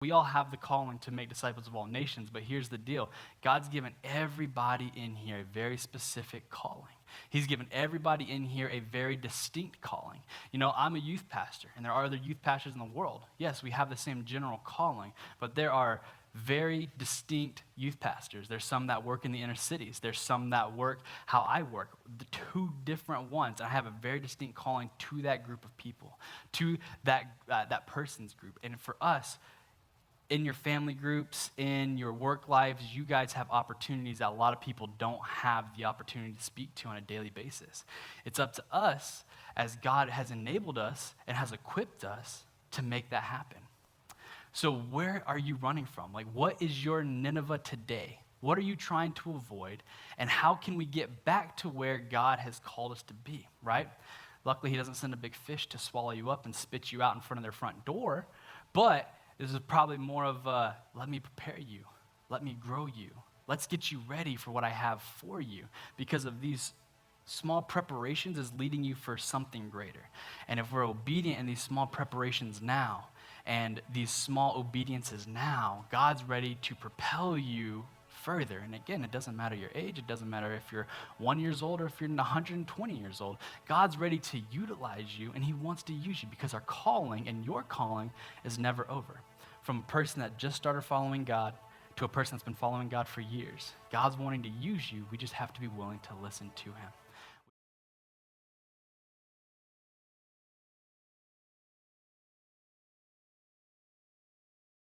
We all have the calling to make disciples of all nations, but here's the deal. God's given everybody in here a very specific calling. He's given everybody in here a very distinct calling. You know, I'm a youth pastor, and there are other youth pastors in the world. Yes, we have the same general calling, but there are very distinct youth pastors. There's some that work in the inner cities. There's some that work how I work, the two different ones. And I have a very distinct calling to that group of people, to that person's group. And for us, in your family groups, in your work lives, you guys have opportunities that a lot of people don't have the opportunity to speak to on a daily basis. It's up to us, as God has enabled us and has equipped us to make that happen. So where are you running from? Like, what is your Nineveh today? What are you trying to avoid? And how can we get back to where God has called us to be, right? Luckily, he doesn't send a big fish to swallow you up and spit you out in front of their front door, but this is probably more of a, let me prepare you. Let me grow you. Let's get you ready for what I have for you, because of these small preparations is leading you for something greater. And if we're obedient in these small preparations now and these small obediences now, God's ready to propel you further. And again, it doesn't matter your age. It doesn't matter if you're 1 year old or if you're 120 years old. God's ready to utilize you, and he wants to use you, because our calling and your calling is never over. From a person that just started following God to a person that's been following God for years, God's wanting to use you. We just have to be willing to listen to him.